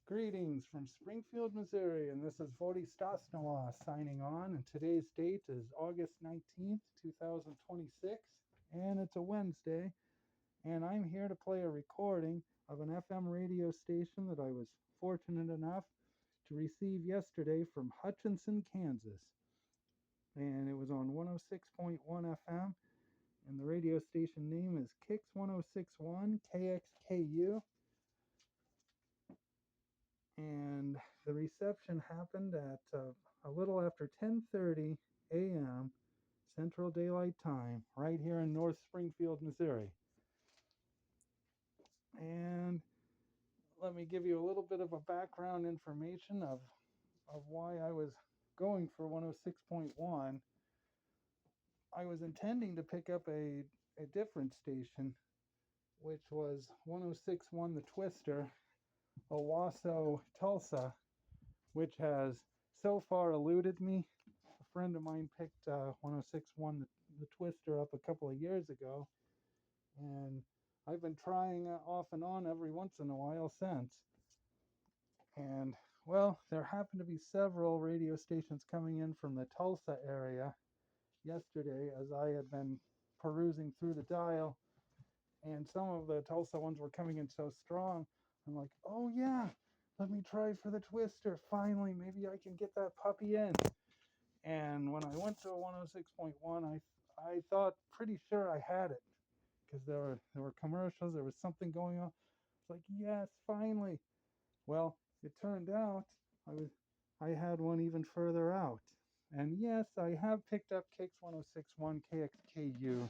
Greetings from Springfield, Missouri, and this is Vodi Stasnowa signing on. And today's date is August 19th, 2026, and it's a Wednesday. And I'm here to play a recording of an FM radio station that I was fortunate enough to receive yesterday from Hutchinson, Kansas. And it was on 106.1 FM, and the radio station name is KIX 1061 KXKU. And the reception happened at a little after 10:30 a.m. Central Daylight Time, right here in North Springfield, Missouri. And let me give you a little bit of a background information of why I was going for 106.1. I was intending to pick up a different station, which was 106.1 The Twister, Owasso, Tulsa, which has so far eluded me. A friend of mine picked 106.1 the Twister up a couple of years ago, and I've been trying off and on every once in a while since. And well, there happened to be several radio stations coming in from the Tulsa area yesterday as I had been perusing through the dial, and some of the Tulsa ones were coming in so strong. I'm like, oh yeah, let me try for the Twister. Finally, maybe I can get that puppy in. And when I went to 106.1, I thought pretty sure I had it because there were commercials. There was something going on. It's like, yes, finally. Well, it turned out I had one even further out. And yes, I have picked up KIX 1061 KXKU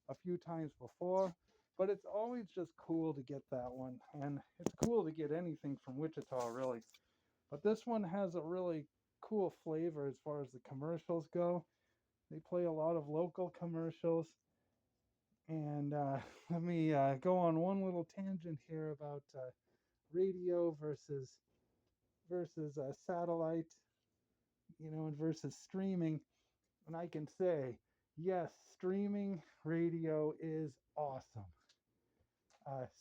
a few times before, but it's always just cool to get that one. And it's cool to get anything from Wichita, really. But this one has a really cool flavor as far as the commercials go. They play a lot of local commercials. And let me go on one little tangent here about radio versus satellite, and versus streaming. And I can say, yes, streaming radio is awesome.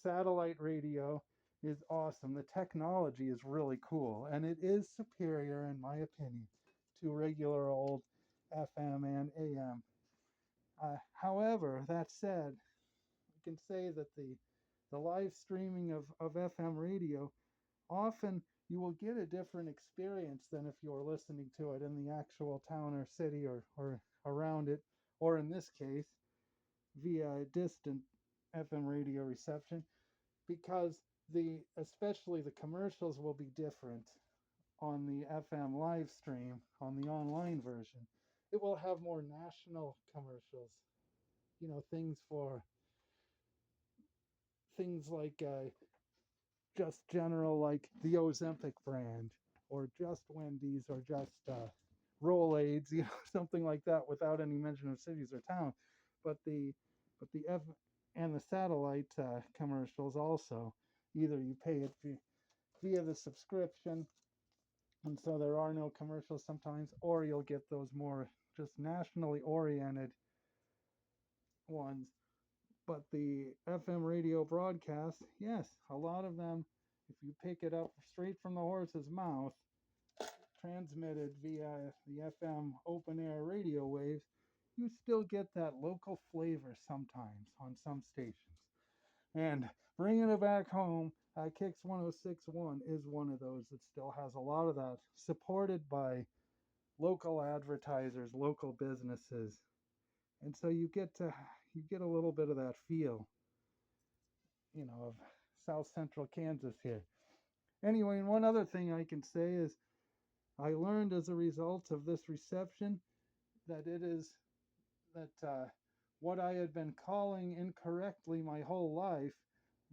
Satellite radio is awesome. The technology is really cool, and it is superior, in my opinion, to regular old FM and AM. However, that said, I can say that the live streaming of FM radio, often you will get a different experience than if you're listening to it in the actual town or city or around it, or in this case, via a distant FM radio reception, because especially the commercials will be different on the FM live stream, on the online version. It will have more national commercials, things like just general, like the Ozempic brand, or just Wendy's, or just Rolaids, something like that, without any mention of cities or town. But the F and the satellite commercials also, either you pay it via the subscription, and so there are no commercials sometimes, or you'll get those more just nationally oriented ones. But the FM radio broadcasts, yes, a lot of them, if you pick it up straight from the horse's mouth, transmitted via the FM open air radio waves, you still get that local flavor sometimes on some stations. And bringing it back home, KIX 1061 is one of those that still has a lot of that, supported by local advertisers, local businesses. And so you get a little bit of that feel, of South Central Kansas here. Anyway, and one other thing I can say is I learned as a result of this reception that what I had been calling incorrectly my whole life,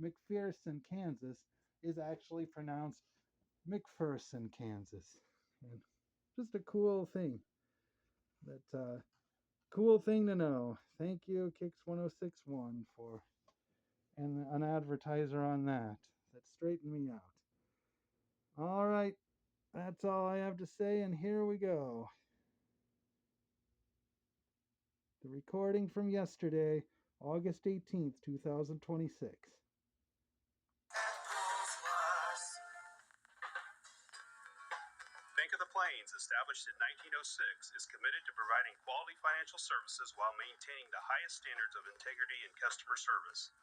McPherson, Kansas, is actually pronounced McPherson, Kansas. And just a cool thing to know. Thank you, KIX 1061, for and an advertiser on that straightened me out. All right, that's all I have to say, and here we go. The recording from yesterday, August 18th, 2026. Bank of the Plains, established in 1906, is committed to providing quality financial services while maintaining the highest standards of integrity and customer service.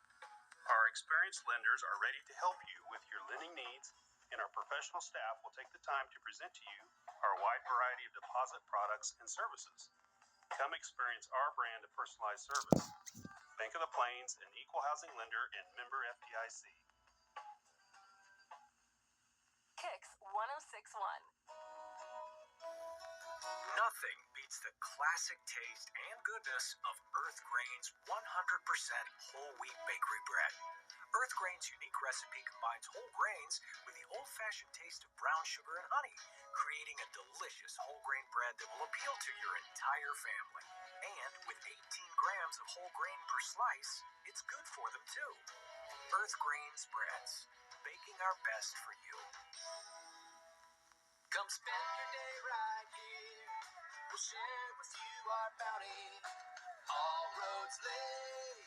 Our experienced lenders are ready to help you with your lending needs, and our professional staff will take the time to present to you our wide variety of deposit products and services. Come experience our brand of personalized service. Bank of the Plains, an equal housing lender and member FDIC. KIX 1061. Nothing beats the classic taste and goodness of Earth Grain's 100% whole wheat bakery bread. Earth Grain's unique recipe combines whole grains with the old-fashioned taste of brown sugar and honey, creating a delicious whole grain bread that will appeal to your entire family. And with 18 grams of whole grain per slice, it's good for them too. Earth Grain's breads, baking our best for you. Come spend your day right here. We'll share with you our bounty. All roads lead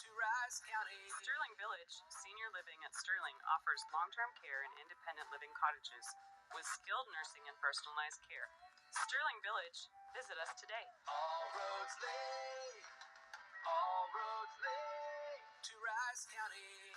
to Rice County. Sterling Village Senior Living at Sterling offers long-term care and independent living cottages with skilled nursing and personalized care. Sterling Village, visit us today. All roads lead to Rice County.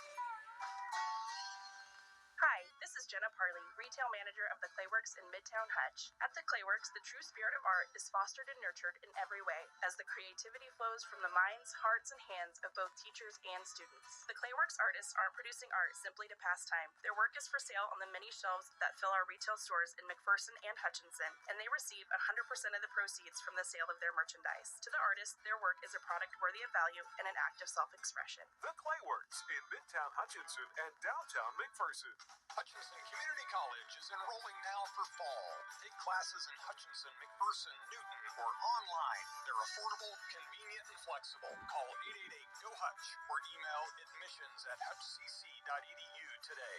Hi, this is Jenna Parley, Retail Manager of the Clayworks in Midtown Hutch. At the Clayworks, the true spirit of art is fostered and nurtured in every way, as the creativity flows from the minds, hearts, and hands of both teachers and students. The Clayworks artists aren't producing art simply to pass time. Their work is for sale on the many shelves that fill our retail stores in McPherson and Hutchinson, and they receive 100% of the proceeds from the sale of their merchandise. To the artists, their work is a product worthy of value and an act of self-expression. The Clayworks in Midtown Hutchinson and downtown McPherson. Hutchinson Community College is enrolling now for fall. Take classes in Hutchinson, McPherson, Newton, or online. They're affordable, convenient, and flexible. Call 888-GO-HUTCH or email admissions@hutchcc.edu today.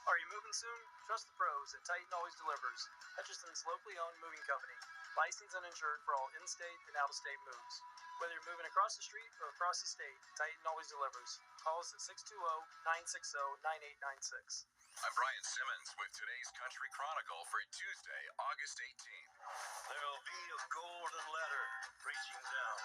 Are you moving soon? Trust the pros at Titan Always Delivers, Hutchinson's locally owned moving company. Licensed and insured for all in-state and out-of-state moves. Whether you're moving across the street or across the state, Titan Always Delivers. Call us at 620-960-9896. I'm Brian Simmons with today's Country Chronicle for Tuesday, August 18th. There'll be a golden ladder reaching down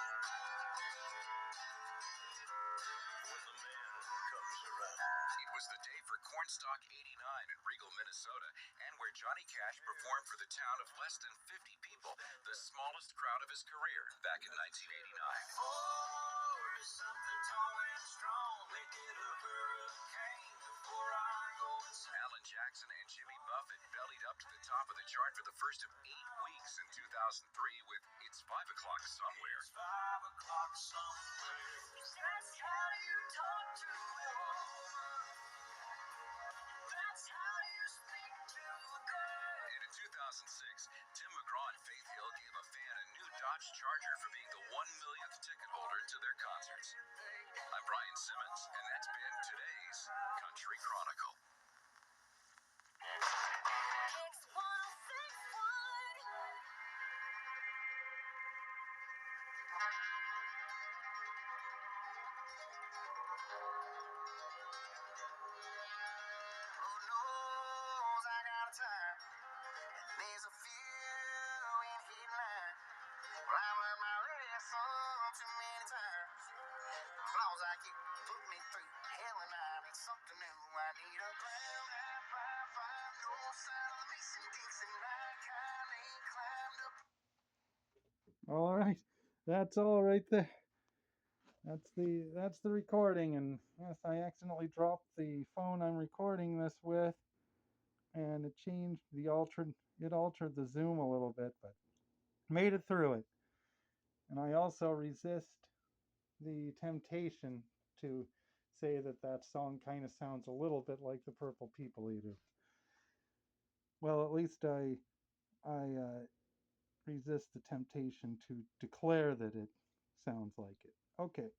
when the man comes around. It was the day for Cornstalk 89 in Regal, Minnesota, and where Johnny Cash performed for the town of less than 50 people, the smallest crowd of his career back in 1989. Oh, there's something tall and strong, make it a hurricane before I go inside. Alan Jackson and Jimmy Buffett bellied up to the top of the chart for the first of 8 weeks in 2003 with It's 5 O'Clock Somewhere. It's 5 o'clock somewhere. That's how you talk to a woman. That's how you speak to a girl. And in 2006, Tim McGraw and Faith Hill gave a fan a new Dodge Charger for being the 1 millionth ticket holder to their concerts. I'm Brian Simmons, and that's been today's Country Chronicle. KIX 1061. Who knows I got a time, and there's a few in headline. Well, I've learned my lesson too many times. Flaws like you put me through hell, and I need something new. I need a ground half five, no sign of the Mason Dixon like I ain't climbed up. All right, that's all right there. That's the recording, and yes, I accidentally dropped the phone I'm recording this with, and it altered the zoom a little bit, but made it through it. And I also resist the temptation to say that song kind of sounds a little bit like the Purple People Eater. Well, at least I resist the temptation to declare that it sounds like it. Okay.